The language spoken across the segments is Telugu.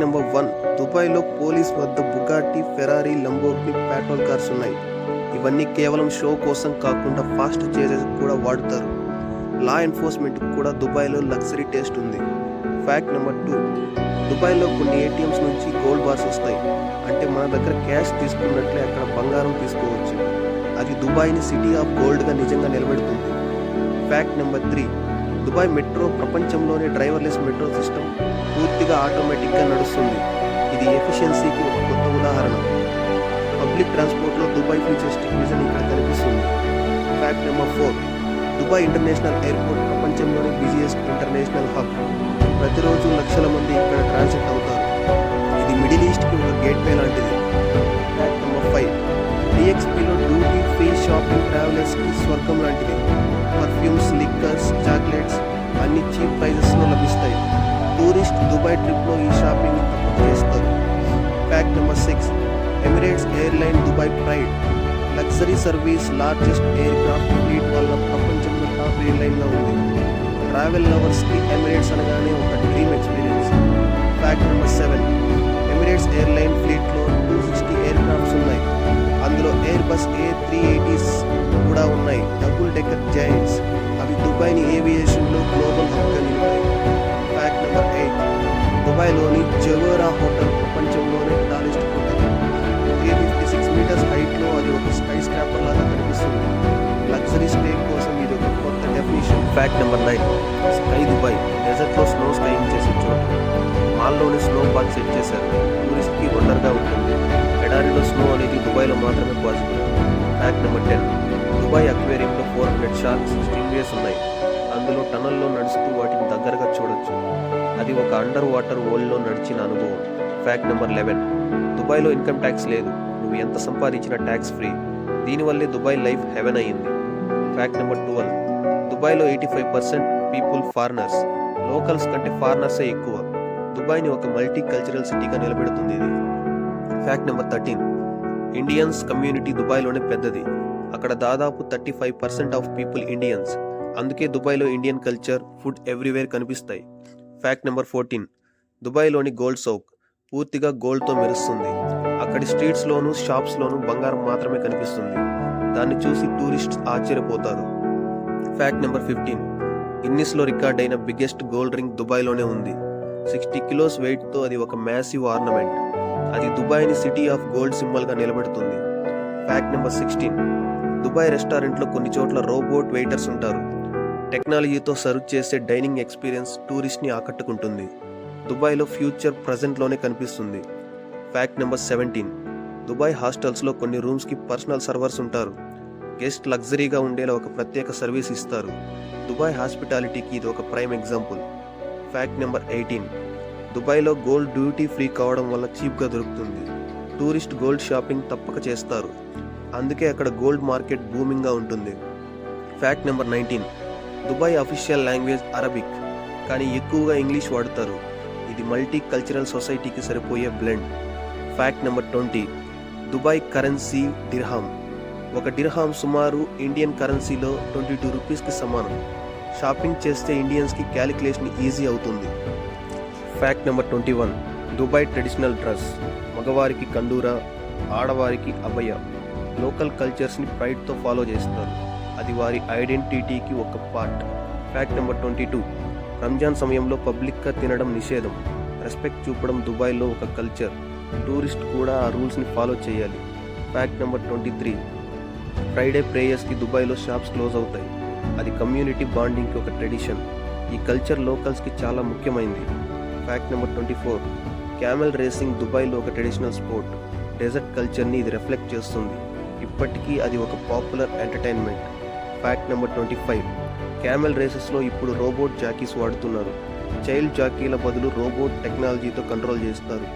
నెంబర్ 1, దుబాయ్లో పోలీస్ వద్ద Bugatti, Ferrari, Lamborghini petrol cars ఉన్నాయి. ఇవన్నీ కేవలం షో కోసం కాకుండా ఫాస్ట్ చేసేందుకు కూడా వాడుతారు. లా ఎన్ఫోర్స్మెంట్ కూడా దుబాయ్లో లగ్జరీ టేస్ట్ ఉంది. ఫ్యాక్ట్ నెంబర్ 2, దుబాయ్లో కొన్ని ఏటీఎంస్ నుంచి గోల్డ్ బార్స్ వస్తాయి. అంటే మన దగ్గర క్యాష్ తీసుకున్నట్లే అక్కడ బంగారం తీసుకోవచ్చు. అది దుబాయ్ని సిటీ ఆఫ్ గోల్డ్గా నిజంగా నిలబెడుతుంది. ఫ్యాక్ట్ నెంబర్ 3, దుబాయ్ మెట్రో ప్రపంచంలోనే డ్రైవర్లెస్ మెట్రో సిస్టమ్ పూర్తిగా ఆటోమేటిక్గా నడుస్తుంది. ఇది ఎఫిషియన్సీకి ఒక కొత్త ఉదాహరణ. పబ్లిక్ ట్రాన్స్పోర్ట్లో దుబాయ్ ఫ్యూచరిస్టిక్ విజన్ ఇక్కడ కనిపిస్తుంది. Fact number 4, Dubai international airport ప్రపంచంలోని బిజియెస్ట్ ఇంటర్నేషనల్ హబ్. ప్రతిరోజు లక్షల మంది ఇక్కడ ట్రాన్సిట్ అవుతారు. ఇది మిడిల్ ఈస్ట్కి ఒక గేట్వే లాంటిది. ఫ్యాక్ట్ నెంబర్ 5, డిఎక్స్పీలో డ్యూటీ ఫ్రీ షాపింగ్ ట్రావెలర్స్కి స్వర్గం లాంటిది. పర్ఫ్యూమ్స్, లిక్కర్స్, చాక్లెట్స్ అన్ని చీప్ ప్రైజెస్లో లభిస్తాయి. టూరిస్ట్ దుబాయ్ ట్రిప్లో ఈ షాపింగ్ తప్పక చేస్తారు. Fact number 6, Emirates airline Dubai pride. Luxury service, largest aircraft fleet వల్ల ప్రపంచంలో టాప్ ఎయిర్లైన్గా ఉంది. ట్రావెల్ లవర్స్కి ఎమిరేట్స్ అనగానే ఒక dream experience. Fact number 7, Emirates airline ఫ్లీట్లో 260 ఎయిర్ క్రాఫ్ట్స్ ఉన్నాయి. అందులో ఎయిర్ బస్ A380s కూడా ఉన్నాయి. Double decker giants. అవి దుబాయ్ని ఏవియేషన్లో గ్లోబల్ హబ్గా నిలిపాయి. ఫ్యాక్ట్ నెంబర్ 8, దుబాయ్లోని జవోరా హోటల్ ప్రపంచంలోనే టాలెస్ట్ హోటల్. 356 మీటర్స్ హైట్లో అది ఒక స్కై స్క్రాపర్ లాగా కనిపిస్తుంది. లగ్జరీ స్టే కోసం ఇది ఒక కొత్త definition. Fact number 9, Ski Dubai. డెజర్ట్లో స్నో స్కైయింగ్ చేసే చోటు. మాల్లోని స్నో పార్క్ సెట్ చేశారు. టూరిస్ట్కి వండర్గా ఉంటుంది. ఎడారిలో స్నో అనేది దుబాయ్లో మాత్రమే పాసిబుల్. ఫ్యాక్ట్ నెంబర్ 10, దుబాయ్ అక్వేరియంలో 400 షార్క్స్, స్టింగ్రేస్ ఉన్నాయి. అందులో టనల్లో నడుస్తూ వాటిని దగ్గరగా చూడొచ్చు. అది ఒక అండర్ వాటర్ వరల్డ్లో నడిచిన అనుభవం. ఫ్యాక్ట్ నెంబర్ 11, దుబాయ్లో ఇన్కమ్ ట్యాక్స్ లేదు. నువ్వు ఎంత సంపాదించినా ట్యాక్స్ ఫ్రీ. దీనివల్లే దుబాయ్ లైఫ్ హెవెన్ అయ్యింది. ఫ్యాక్ట్ నెంబర్ 12, దుబాయ్లో 85% పీపుల్ ఫారినర్స్. లోకల్స్ కంటే ఫారినర్సే ఎక్కువ. దుబాయ్ని ఒక మల్టీ కల్చరల్ సిటీగా నిలబెడుతుంది ఇది. ఫ్యాక్ట్ నెంబర్ 13, ఇండియన్స్ కమ్యూనిటీ దుబాయ్లోనే పెద్దది. అక్కడ దాదాపు 35% ఆఫ్ పీపుల్ ఇండియన్స్. అందుకే దుబాయ్లో ఇండియన్ కల్చర్, ఫుడ్ ఎవ్రీవేర్ కనిపిస్తాయి. ఫ్యాక్ట్ నెంబర్ 14, దుబాయ్లోని గోల్డ్ సౌక్ పూర్తిగా గోల్డ్తో మెరుస్తుంది. అక్కడి స్ట్రీట్స్లోనూ షాప్స్లోనూ బంగారం మాత్రమే కనిపిస్తుంది. దాన్ని చూసి టూరిస్ట్స్ ఆశ్చర్యపోతారు. ఫ్యాక్ట్ నెంబర్ 15, గిన్నిస్లో రికార్డ్ అయిన బిగ్గెస్ట్ గోల్డ్ రింగ్ దుబాయ్లోనే ఉంది. 60 కిలోస్ వెయిట్తో అది ఒక మ్యాసివ్ ఆర్నమెంట్. అది దుబాయ్ని సిటీ ఆఫ్ గోల్డ్ సింబల్గా నిలబెడుతుంది. ఫ్యాక్ట్ నెంబర్ 16, దుబాయ్ రెస్టారెంట్లో కొన్ని చోట్ల రోబోట్ వెయిటర్స్ ఉంటారు. టెక్నాలజీతో సర్వ్ చేసే డైనింగ్ ఎక్స్పీరియన్స్ టూరిస్ట్ని ఆకట్టుకుంటుంది. దుబాయ్లో ఫ్యూచర్ ప్రజెంట్లోనే కనిపిస్తుంది. ఫ్యాక్ట్ నెంబర్ 17, దుబాయ్ హాస్టల్స్లో కొన్ని రూమ్స్కి పర్సనల్ సర్వర్స్ ఉంటారు. గెస్ట్ లగ్జరీగా ఉండేలా ఒక ప్రత్యేక సర్వీస్ ఇస్తారు. దుబాయ్ హాస్పిటాలిటీకి ఇది ఒక ప్రైమ్ ఎగ్జాంపుల్. ఫ్యాక్ట్ నెంబర్ 18, దుబాయ్లో గోల్డ్ డ్యూటీ ఫ్రీ కావడం వల్ల చీప్గా దొరుకుతుంది. టూరిస్ట్ గోల్డ్ షాపింగ్ తప్పక చేస్తారు. అందుకే అక్కడ గోల్డ్ మార్కెట్ బూమింగ్గా ఉంటుంది. Fact number 19, Dubai official language Arabic, కానీ ఎక్కువగా ఇంగ్లీష్ వాడతారు. ఇది మల్టీ కల్చరల్ సొసైటీకి సరిపోయే blend. Fact number 20, Dubai currency dirham. ఒక డిర్హామ్ సుమారు ఇండియన్ కరెన్సీలో 22 రూపీస్కి సమానం. షాపింగ్ చేస్తే ఇండియన్స్కి క్యాలిక్యులేషన్ ఈజీ అవుతుంది. Fact number 21, Dubai traditional dress. మగవారికి కండూరా, ఆడవారికి అబయ. లోకల్ కల్చర్స్ని ప్రైడ్తో ఫాలో చేస్తారు. అది వారి ఐడెంటిటీకి ఒక పార్ట్. ఫ్యాక్ట్ నెంబర్ 22, రంజాన్ సమయంలో పబ్లిక్గా తినడం నిషేధం. రెస్పెక్ట్ చూపడం దుబాయ్లో ఒక కల్చర్. టూరిస్ట్ కూడా ఆ రూల్స్ని ఫాలో చేయాలి. ఫ్యాక్ట్ నెంబర్ 23, ఫ్రైడే ప్రేయర్స్కి దుబాయ్లో షాప్స్ క్లోజ్ అవుతాయి. అది కమ్యూనిటీ బాండింగ్కి ఒక ట్రెడిషన్. ఈ కల్చర్ లోకల్స్కి చాలా ముఖ్యమైనది. ఫ్యాక్ట్ నెంబర్ 24, క్యామెల్ రేసింగ్ దుబాయ్లో ఒక ట్రెడిషనల్ స్పోర్ట్. డెజర్ట్ కల్చర్ని ఇది రిఫ్లెక్ట్ చేస్తుంది. ఇప్పటికీ అది ఒక popular entertainment. Fact number 25, camel రేసెస్లో ఇప్పుడు రోబోట్ జాకీస్ వాడుతున్నారు. చైల్డ్ జాకీల బదులు రోబోట్ టెక్నాలజీతో కంట్రోల్ చేస్తారు.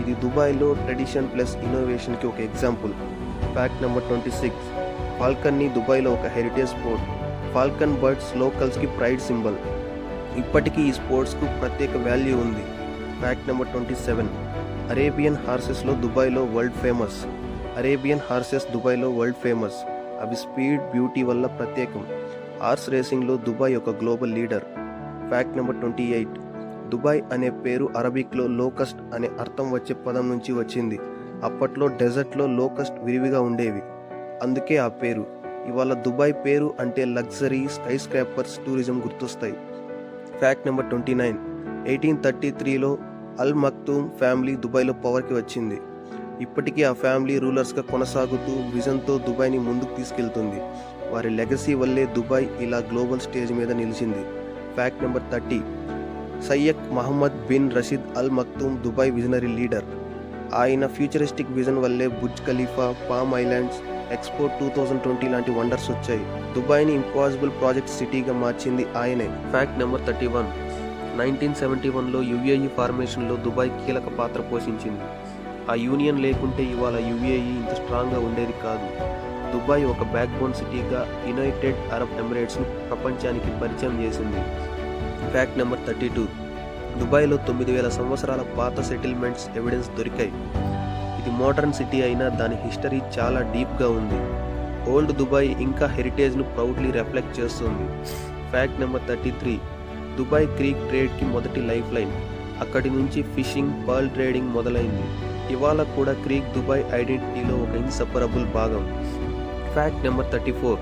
ఇది దుబాయ్లో ట్రెడిషన్ ప్లస్ ఇన్నోవేషన్కి ఒక ఎగ్జాంపుల్. ఫ్యాక్ట్ నెంబర్ 26, ఫాల్కన్ని దుబాయ్లో ఒక హెరిటేజ్ స్పోర్ట్. ఫాల్కన్ బర్డ్స్ లోకల్స్కి ప్రైడ్ సింబల్. ఇప్పటికీ ఈ స్పోర్ట్స్కు ప్రత్యేక వాల్యూ ఉంది. ఫ్యాక్ట్ నెంబర్ 27, అరేబియన్ హార్సెస్లో దుబాయ్లో వరల్డ్ ఫేమస్. అరేబియన్ హార్సెస్ దుబాయ్లో వరల్డ్ ఫేమస్. అవి స్పీడ్, బ్యూటీ వల్ల ప్రత్యేకం. హార్స్ రేసింగ్లో దుబాయ్ ఒక global leader. Fact number 28, Dubai అనే పేరు అరబిక్లో లోకస్ట్ అనే అర్థం వచ్చే పదం నుంచి వచ్చింది. అప్పట్లో డెజర్ట్లో లోకస్ట్ విరివిగా ఉండేవి, అందుకే ఆ పేరు. ఇవాళ దుబాయ్ పేరు అంటే లగ్జరీ, స్కై స్క్రాపర్స్, టూరిజం గుర్తొస్తాయి. Fact number 29. 1833లో అల్ మక్తూమ్ ఫ్యామిలీ దుబాయ్లో పవర్కి వచ్చింది. ఇప్పటికీ ఆ ఫ్యామిలీ రూలర్స్గా కొనసాగుతూ విజన్తో దుబాయ్ని ముందుకు తీసుకెళ్తుంది. వారి లెగసీ వల్లే దుబాయ్ ఇలా గ్లోబల్ స్టేజ్ మీద నిలిచింది. Fact number 30. Sayed Mohammed bin Rashid Al Maktoum Dubai visionary leader. ఆయన ఫ్యూచరిస్టిక్ విజన్ వల్లే Burj Khalifa, Palm Islands, Expo 2020 లాంటి వండర్స్ వచ్చాయి. దుబాయ్ని ఇంపాసిబుల్ ప్రాజెక్ట్ సిటీగా మార్చింది ఆయనే. Fact number 31. 1971లో యుఏఈ ఫార్మేషన్లో దుబాయ్ కీలక పాత్ర పోషించింది. ఆ యూనియన్ లేకుంటే ఇవాళ యుఏఈ ఇంత స్ట్రాంగ్గా ఉండేది కాదు. దుబాయ్ ఒక బ్యాక్ బోన్ సిటీగా యునైటెడ్ అరబ్ ఎమిరేట్స్ను ప్రపంచానికి పరిచయం చేసింది. Fact number 32. దుబాయ్లో 9,000 సంవత్సరాల పాత సెటిల్మెంట్స్ ఎవిడెన్స్ దొరికాయి. ఇది మోడర్న్ సిటీ అయినా దాని హిస్టరీ చాలా డీప్గా ఉంది. ఓల్డ్ దుబాయ్ ఇంకా హెరిటేజ్ను ప్రౌడ్లీ రిఫ్లెక్ట్ చేస్తుంది. Fact number 33. దుబాయ్ క్రీక్ ట్రేడ్కి మొదటి లైఫ్ లైన్. అక్కడి నుంచి ఫిషింగ్, పర్ల్ ట్రేడింగ్ మొదలైంది. ఇవాళ కూడా క్రీక్ దుబాయ్ ఐడెంటిటీలో ఒక ఇన్సెపరబుల్ భాగం. Fact number 34.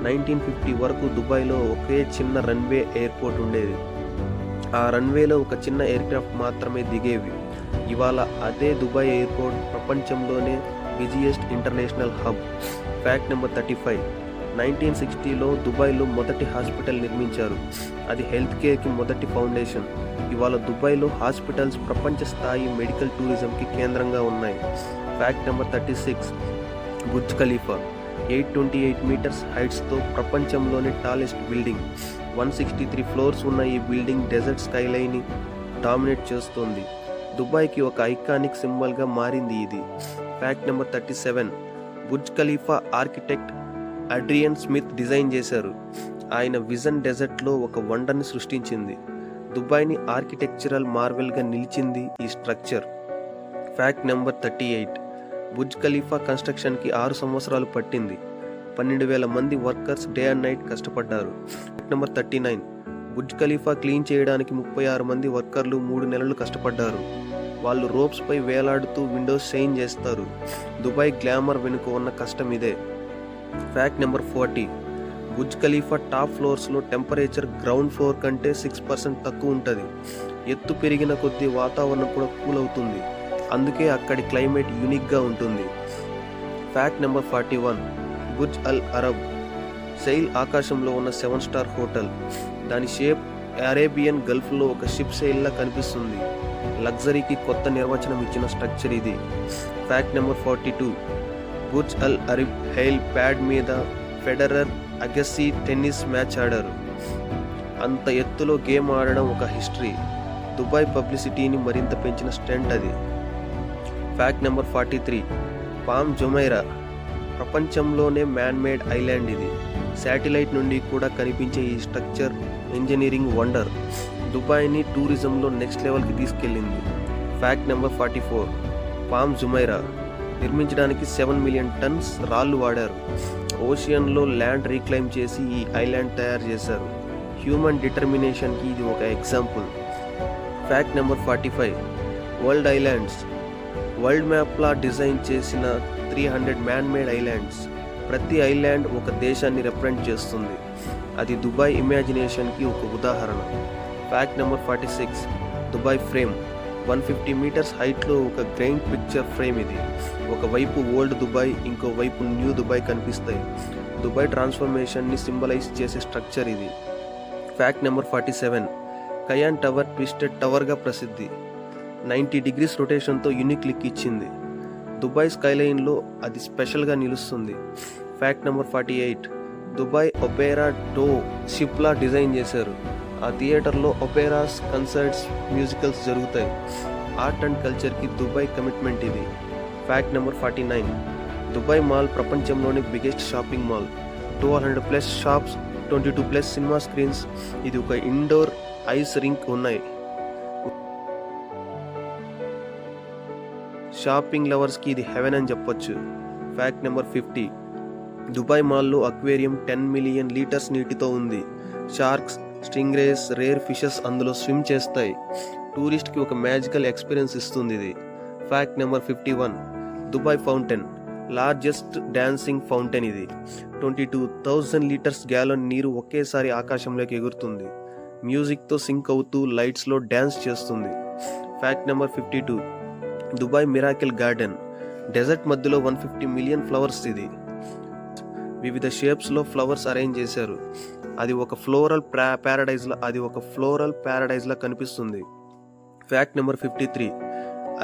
1950 వరకు దుబాయ్లో ఒకే చిన్న రన్వే ఎయిర్పోర్ట్ ఉండేది. ఆ రన్వేలో ఒక చిన్న ఎయిర్క్రాఫ్ట్ మాత్రమే దిగేవి. ఇవాళ అదే దుబాయ్ ఎయిర్పోర్ట్ ప్రపంచంలోనే busiest international hub. Fact number 35. 1960లో దుబాయ్లో మొదటి హాస్పిటల్ నిర్మించారు. అది హెల్త్ కేర్కి మొదటి ఫౌండేషన్. ఇవాళ దుబాయ్లో హాస్పిటల్స్ ప్రపంచ స్థాయి మెడికల్ టూరిజంకి కేంద్రంగా ఉన్నాయి. Fact number 36. Burj Khalifa 828 metres హైట్స్తో ప్రపంచంలోని టాలెస్ట్ బిల్డింగ్. 163 ఫ్లోర్స్ ఉన్న ఈ బిల్డింగ్ డెజర్ట్ స్కైలైన్ని డామినేట్ చేస్తోంది. దుబాయ్కి ఒక ఐకానిక్ సింబల్గా మారింది ఇది. Fact number 37. Burj Khalifa architect Adrian Smith design చేశారు. ఆయన విజన్ డెజర్ట్లో ఒక వండర్ని సృష్టించింది. దుబాయ్ని ఆర్కిటెక్చరల్ మార్వెల్గా నిలిచింది ఈ structure. Fact number 38. Burj Khalifa కన్స్ట్రక్షన్కి 6 సంవత్సరాలు పట్టింది. 12,000 మంది వర్కర్స్ డే అండ్ నైట్ కష్టపడ్డారు. Fact number 39. Burj Khalifa clean చేయడానికి 36 మంది వర్కర్లు 3 నెలలు కష్టపడ్డారు. వాళ్ళు రోప్స్పై వేలాడుతూ విండోస్ షైన్ చేస్తారు. దుబాయ్ గ్లామర్ వెనుక ఉన్న కష్టం ఇదే. Fact number 40. Burj Khalifa top ఫ్లోర్స్లో టెంపరేచర్ గ్రౌండ్ ఫ్లోర్ కంటే 6% తక్కువ ఉంటుంది. ఎత్తు పెరిగిన కొద్దీ వాతావరణం కూడా కూల్ అవుతుంది. అందుకే అక్కడి క్లైమేట్ యూనిక్గా ఉంటుంది. Fact number 41. బుర్జ్ అల్ అరబ్ సెయిల్ ఆకాశంలో ఉన్న 7 స్టార్ హోటల్. దాని షేప్ అరేబియన్ గల్ఫ్లో ఒక షిప్ సెయిల్లా కనిపిస్తుంది. లగ్జరీకి కొత్త నిర్వచనం ఇచ్చిన స్ట్రక్చర్ ఇది. Fact number 42. బుర్జ్ అల్ అరబ్ హెయిల్ ప్యాడ్ మీద ఫెడరర్, అగస్సీ టెన్నిస్ మ్యాచ్ ఆడారు. అంత ఎత్తులో గేమ్ ఆడడం ఒక హిస్టరీ. దుబాయ్ పబ్లిసిటీని మరింత పెంచిన స్టంట్ అది. Fact number 43. పామ్ జుమైరా ప్రపంచంలోనే మ్యాన్ మేడ్ ఐలాండ్ ఇది. శాటిలైట్ నుండి కూడా కనిపించే ఈ స్ట్రక్చర్ ఇంజనీరింగ్ వండర్. దుబాయ్ని టూరిజంలో నెక్స్ట్ లెవెల్కి తీసుకెళ్ళింది. Fact number 44. పామ్ జుమైరా నిర్మించడానికి 7 మిలియన్ టన్స్ రాళ్ళు వాడారు. ఓషియన్లో ల్యాండ్ రీక్లైమ్ చేసి ఈ ఐలాండ్ తయారు చేశారు. హ్యూమన్ డిటర్మినేషన్కి ఇది ఒక example. Fact number 45. World islands world మ్యాప్లా డిజైన్ చేసిన 300 మ్యాన్ మేడ్ ఐలాండ్స్. ప్రతి ఐలాండ్ ఒక దేశాన్ని రిప్రజెంట్ చేస్తుంది. అది దుబాయ్ ఇమాజినేషన్కి ఒక ఉదాహరణ. Fact number 46. Dubai frame 150 metres హైట్లో ఒక గ్రైండ్ పిక్చర్ ఫ్రేమ్ ఇది. ఒకవైపు ఓల్డ్ దుబాయ్, ఇంకో వైపు న్యూ దుబాయ్ కనిపిస్తాయి. దుబాయ్ ట్రాన్స్ఫర్మేషన్ని సింబలైజ్ చేసే స్ట్రక్చర్ ఇది. Fact number 47. Cayan tower twisted టవర్గా ప్రసిద్ధి. 90 డిగ్రీస్ రొటేషన్తో యూనిక్ లుక్ ఇచ్చింది. దుబాయ్ స్కైలైన్లో అది స్పెషల్గా నిలుస్తుంది. Fact number 48. Dubai opera dhow షిప్లా డిజైన్ చేశారు. ఆ థియేటర్లో ఒపేరాస్, కన్సర్ట్స్, మ్యూజికల్స్ జరుగుతాయి. ఆర్ట్ అండ్ కల్చర్కి దుబాయ్ కమిట్మెంట్ ఇది. Fact number 49. దుబాయ్ మాల్ ప్రపంచంలోని biggest shopping mall. 200+ shops, 22+ cinema screens. ఇది ఒక ఇండోర్ ఐస్ రింక్ ఉన్నాయి. షాపింగ్ లవర్స్కి ఇది హెవెన్ అని చెప్పొచ్చు. Fact number 50. దుబాయ్ మాల్లో అక్వేరియం 10 మిలియన్ లీటర్స్ నీటితో ఉంది. షార్క్స్, స్టింగ్రేస్, రేర్ ఫిషెస్ అందులో స్విమ్ చేస్తాయి. టూరిస్ట్కి ఒక మ్యాజికల్ ఎక్స్పీరియన్స్ ఇస్తుంది ఇది. Fact number 51, Dubai fountain largest dancing fountain. ఇది 22,000 లీటర్స్ గ్యాలన్ నీరు ఒకేసారి ఆకాశంలోకి ఎగురుతుంది. మ్యూజిక్తో సింక్ అవుతూ లైట్స్లో డ్యాన్స్ చేస్తుంది. Fact number 52, Dubai Miracle Garden desert మధ్యలో 150 మిలియన్ ఫ్లవర్స్. ఇది వివిధ షేప్స్లో ఫ్లవర్స్ అరేంజ్ చేశారు. అది ఒక ఫ్లోరల్ ప్యారడైజ్లా కనిపిస్తుంది. ఫ్యాక్ట్ నెంబర్ 53,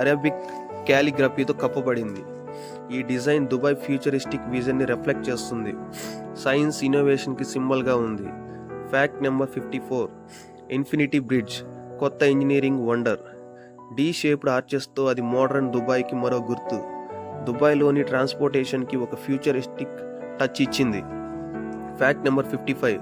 అరబిక్ క్యాలిగ్రఫీతో కప్పబడింది. ఈ డిజైన్ దుబాయ్ ఫ్యూచరిస్టిక్ విజన్ని రిఫ్లెక్ట్ చేస్తుంది. సైన్స్ ఇన్నోవేషన్కి సింబల్గా ఉంది. ఫ్యాక్ట్ నెంబర్ 54, ఇన్ఫినిటీ బ్రిడ్జ్ కొత్త ఇంజనీరింగ్ వండర్. డి షేప్డ్ ఆర్చెస్తో అది మోడర్న్ దుబాయ్కి మరో గుర్తు. దుబాయ్లోని ట్రాన్స్పోర్టేషన్కి ఒక ఫ్యూచరిస్టిక్ టచ్ ఇచ్చింది. Fact number 55,